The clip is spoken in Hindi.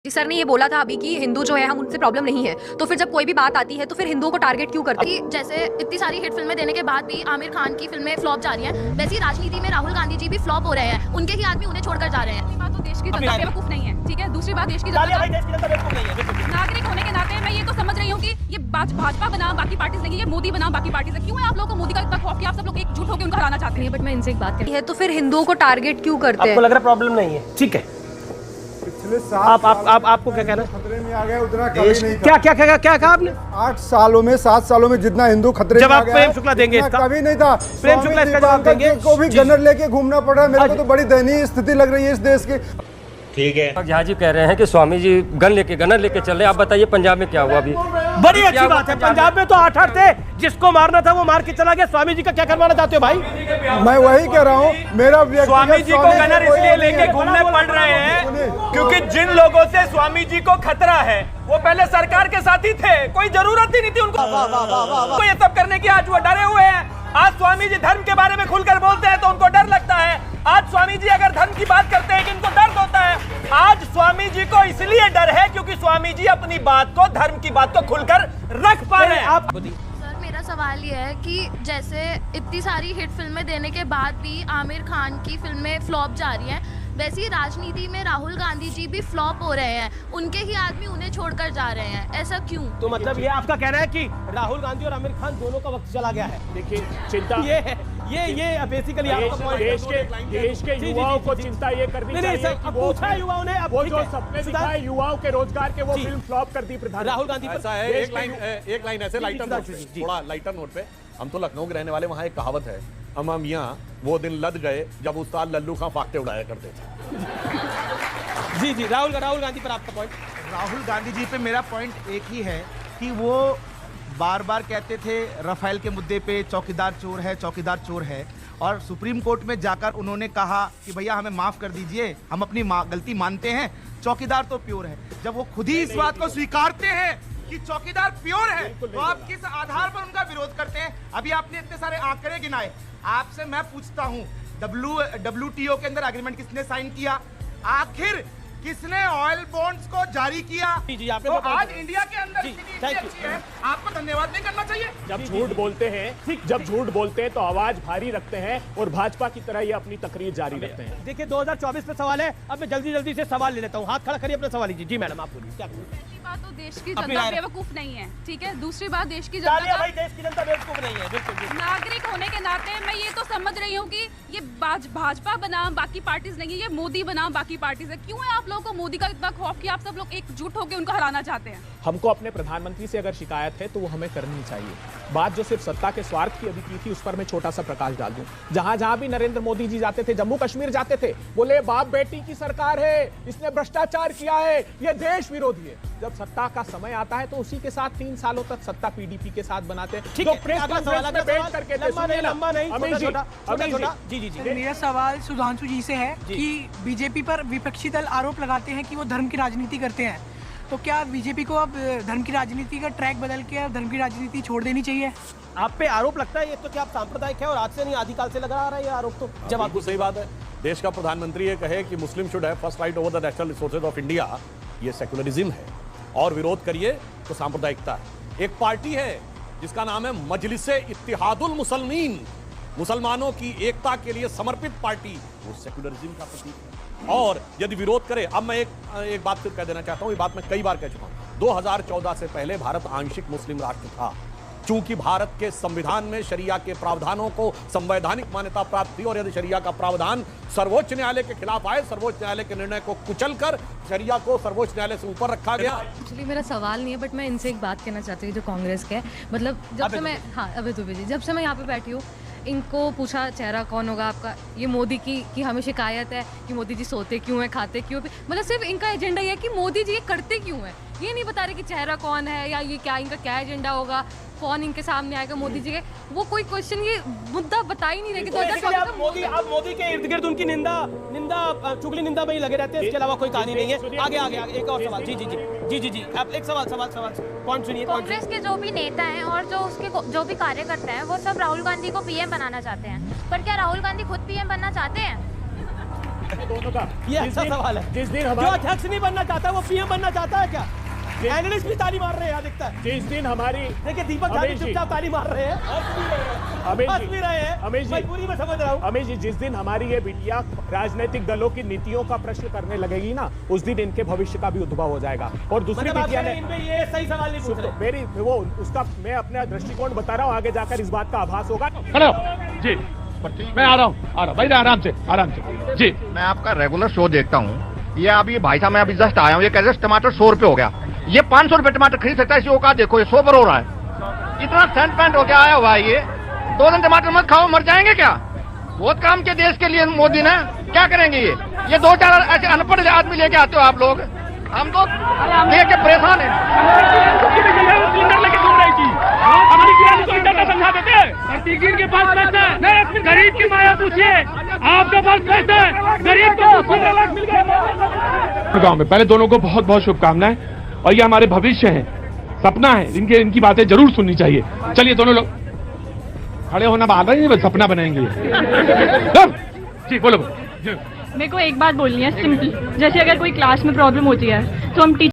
जी सर ने ये बोला था अभी कि हिंदू जो है हम उनसे प्रॉब्लम नहीं है, तो फिर जब कोई भी बात आती है तो फिर हिंदुओं को टारगेट क्यों करते हैं? जैसे इतनी सारी हिट फिल्में देने के बाद भी आमिर खान की फिल्में फ्लॉप जा रही हैं, वैसे ही राजनीति में राहुल गांधी जी भी फ्लॉप हो रहे हैं, उनके ही आदमी उन्हें छोड़कर जा रहे हैं। बात तो देश की जनता बेवकूफ नहीं है, ठीक है। दूसरी बात, देश की जनता नागरिक होने के नाते मैं ये तो समझ रही हूँ कि ये भाजपा बना बाकी पार्टीज नहीं, ये मोदी बना बाकी पार्टीज है। क्यों है आप लोगों को मोदी का इतना खौफ कि आप सब लोग एकजुट होकर उनको हराना चाहते हैं? बट मैं इनसे एक बात है तो फिर हिंदुओं को टारगेट क्यों करते हैं? आपको लग रहा प्रॉब्लम नहीं है, ठीक है। आपको क्या कहना? खतरे में आ गया, उतना कभी नहीं था। क्या कहा आपने? 8 सालों में 7 सालों में जितना हिंदू खतरे में आ जवाब गया प्रेम शुक्ला देंगे इसका? कभी नहीं था। प्रेम शुक्ला इसका जवाब देंगे? को भी गनर लेके घूमना पड़ रहा है, मेरे को तो बड़ी दयनीय स्थिति लग रही है इस देश की। ठीक है। झा जी कह रहे हैं कि स्वामी जी गनर लेके चल रहे। आप बताइए पंजाब में क्या हुआ अभी? बड़ी अच्छी बात है। पंजाब में तो 8 थे, जिसको मारना था वो मार के चला गया। स्वामी जी का क्या करवाना चाहते हो भाई? मैं वही कह रहा हूँ, मेरा स्वामी जी को गनर इसलिए लेके घूमने पड़ रहे हैं क्योंकि जिन लोगों से स्वामी जी को खतरा है वो पहले सरकार के साथ ही थे, कोई जरूरत ही नहीं थी उनको ये सब करने की। आज वो डरे हुए हैं। आज स्वामी जी धर्म के बारे में खुलकर बोलते हैं तो उनको डर लगता है। आज स्वामी जी अगर धर्म की बात करते हैं कि इनको दर्द होता है। आज स्वामी जी को इसलिए डर है क्योंकि स्वामी जी अपनी बात को, धर्म की बात को खुलकर रख पा रहे हैं। सर मेरा सवाल ये है कि जैसे इतनी सारी हिट फिल्में देने के बाद भी आमिर खान की फिल्में फ्लॉप जा रही हैं, वैसे ही राजनीति में राहुल गांधी जी भी फ्लॉप हो रहे हैं, उनके ही आदमी उन्हें छोड़कर जा रहे हैं, ऐसा क्यों? तो मतलब ये आपका कहना है कि राहुल गांधी और आमिर खान दोनों का वक्त चला गया है? देखिए, चिंता ये बेसिकली आपका देश के युवाओं को चिंता ये करनी चाहिए कि वो पूछा युवाओं ने, वो जो सपने दिखाए युवाओं के रोजगार के, वो फिल्म फ्लॉप कर दी प्रधान राहुल गांधी पर। ऐसा है, एक लाइन ऐसे लाइटर नोट पे, थोड़ा लाइटर नोट पे। हम तो लखनऊ के रहने वाले, वहाँ एक कहावत है, अम्मा मियाँ वो दिन लद गए जब उस्ताद लल्लू खां फाख्ते उड़ाया करते थे। जी राहुल गांधी पर आपका पॉइंट? राहुल गांधी जी पे मेरा पॉइंट एक ही है कि वो बार बार कहते थे राफेल के मुद्दे पे चौकीदार चोर है, और सुप्रीम कोर्ट में जाकर उन्होंने कहा कि भैया हमें माफ कर दीजिए, हम अपनी गलती मानते हैं, चौकीदार तो प्योर है। जब वो खुद ही इस बात को स्वीकारते हैं कि चौकीदार प्योर है, तो आप किस आधार पर उनका विरोध करते हैं? अभी आपने इतने सारे आंकड़े गिनाए, आपसे मैं पूछता हूं, WTO के अंदर एग्रीमेंट किसने साइन किया? आखिर किसने ऑयल बॉन्ड्स को जारी किया? तो आज इंडिया के अंदर स्थिति इतनी अच्छी है, आपको धन्यवाद नहीं करना चाहिए? जब झूठ बोलते हैं तो आवाज भारी रखते हैं और भाजपा की तरह ये अपनी तकरीर जारी रखते हैं। देखिए 2024 पे सवाल है, अब मैं जल्दी से सवाल ले लेता हूँ। हाथ खड़ा करिए अपना सवाल लीजिए। जी मैडम, आप बोलिए क्या? बात तो देश की जनता बेवकूफ नहीं है, ठीक है। दूसरी बात, देश की जनता बेवकूफ नहीं है, बिल्कुल। नागरिक होने के नाते मैं ये तो समझ रही हूँ कि ये भाजपा बना बाकी पार्टीज नहीं, ये मोदी बना बाकी पार्टीज है। क्यों है आप लोगों को मोदी का इतना खौफ कि आप सब लोग एकजुट होकर उनको हराना चाहते हैं? हमको अपने प्रधानमंत्री से अगर शिकायत है तो वो हमें करनी चाहिए। बात जो सिर्फ सत्ता के स्वार्थ की अभी की थी, उस पर मैं छोटा सा प्रकाश डाल दूं। जहां भी नरेंद्र मोदी जी जाते थे, जम्मू कश्मीर जाते थे, बोले बाप बेटी की सरकार है, इसने भ्रष्टाचार किया है, ये देश विरोधी है। जब सत्ता का समय आता है तो उसी के साथ 3 सालों तक सत्ता PDP के साथ बनाते हैं। ठीक है, मेरा सवाल सुधांशु जी से है कि बीजेपी पर विपक्षी दल आरोप लगाते हैं कि वो धर्म की राजनीति करते हैं, तो क्या बीजेपी को अब धर्म की राजनीति का ट्रैक बदल के अब धर्म की राजनीति छोड़ देनी चाहिए? आप पे आरोप लगता है ये तो, क्या आप सांप्रदायिक है और आज से नहीं आदिकाल से लगा रहा है ये आरोप? तो जब आपको सही बात है, देश का प्रधानमंत्री ये कहे कि मुस्लिम should have first right over the national resources of India, ये सेकुलरिज्म है। और विरोध करिए तो सांप्रदायिकता है। एक पार्टी है जिसका नाम है मजलिसे इत्तिहादुल मुसलमीन, मुसलमानों की एकता के लिए समर्पित पार्टी, वो सेकुलरिज्म का प्रतीक है। और यदि विरोध करे, अब मैं एक बात फिर कह देना चाहता हूं, ये बात मैं कई बार कह चुका हूं। 2014 से पहले भारत आंशिक मुस्लिम राष्ट्र था। चूंकि भारत के संविधान में शरिया के प्रावधानों को संवैधानिक मान्यता प्राप्त थी, और यदि शरिया का प्रावधान सर्वोच्च न्यायालय के खिलाफ आए, सर्वोच्च न्यायालय के निर्णय को कुचलकर शरिया को सर्वोच्च न्यायालय से ऊपर रखा गया। एक्चुअली मेरा सवाल नहीं है, बट मैं इनसे एक बात कहना चाहती हूँ जो कांग्रेस के है। मतलब जब से मैं जब से मैं यहाँ पे बैठी हूँ, इनको पूछा चेहरा कौन होगा आपका, ये मोदी की हमें शिकायत है कि मोदी जी सोते क्यों हैं, खाते क्यों, मतलब सिर्फ इनका एजेंडा ये है कि मोदी जी ये करते क्यों हैं। ये नहीं बता रहे कि चेहरा कौन है या ये क्या इनका क्या एजेंडा होगा, कौन इनके सामने आएगा मोदी जी के, वो कोई क्वेश्चन ये मुद्दा बता ही नहीं रहे कि आप मोदी के इर्द गिर्द उनकी निंदा चुगली निंदा में ही लगे रहते हैं, इसके अलावा कोई कहानी नहीं है। आगे एक और सवाल। जी आप एक सवाल पॉइंट सुनिए। कांग्रेस के जो भी नेता हैं और जो भी कार्यकर्ता हैं, वो सब राहुल गांधी को PM बनाना चाहते हैं, पर क्या राहुल गांधी खुद PM बनना चाहते हैं? दोनों का ये अच्छा सवाल है। जिस दिन जो हमारे अध्यक्ष नहीं बनना चाहता वो पीएम बनना चाहता है क्या? एनालिस्ट भी ताली मार रहे हैं, दिखता है। जिस दिन हमारी देखिए दीपक झाड़ी अमेश जी। चुपचाप ताली मार रहे हैं, अमेश हंस जी, भी रहे हैं। अमेश जी। मजबूरी में समझ रहा हूँ। अमेश जी, जिस दिन हमारी ये बिटिया राजनीतिक दलों की नीतियों का प्रश्न करने लगेगी ना, उस दिन इनके भविष्य का भी उद्भव हो जाएगा। और दूसरी मतलब आप बिटिया कह ने रहे हैं इनमें ये सही सवाल नहीं पूछ रहे। मेरी वो उसका मैं अपना दृष्टिकोण बता रहा हूँ, आगे जाकर इस बात का आभास होगा। हेलो जी, मैं आ रहा हूँ भाई, आराम से जी। मैं आपका रेगुलर शो देखता हूँ। ये अभी भाई साहब, मैं अभी जस्ट आया हूँ, ये कहते हैं टमाटर 100 रुपए हो गया। ये 500 रुपए टमाटर खरीद सकता है, इसी औकात देखो, ये 100 पर हो रहा है। इतना सेंट पैंट हो गया आया हुआ है ये। 2 दिन टमाटर मत खाओ, मर जाएंगे क्या? बहुत काम के देश के लिए मोदी ने, क्या करेंगे ये 2-4 ऐसे अनपढ़ आदमी लेके आते हो आप लोग। हम तो देख के परेशान है। समझा देते के पास पैसा नहीं, गरीब की माया पूछिए, आपके पास पैसा है, गरीब को गाँव में पहले दोनों को बहुत बहुत शुभकामनाएं, और ये हमारे भविष्य है, सपना है, इनकी बातें जरूर सुननी चाहिए। चलिए दोनों लोग खड़े होना बात है, बस सपना बनाएंगे जी। बोलो। मेरे को एक बात बोलनी है सिंपल, जैसे अगर कोई क्लास में प्रॉब्लम होती है तो हम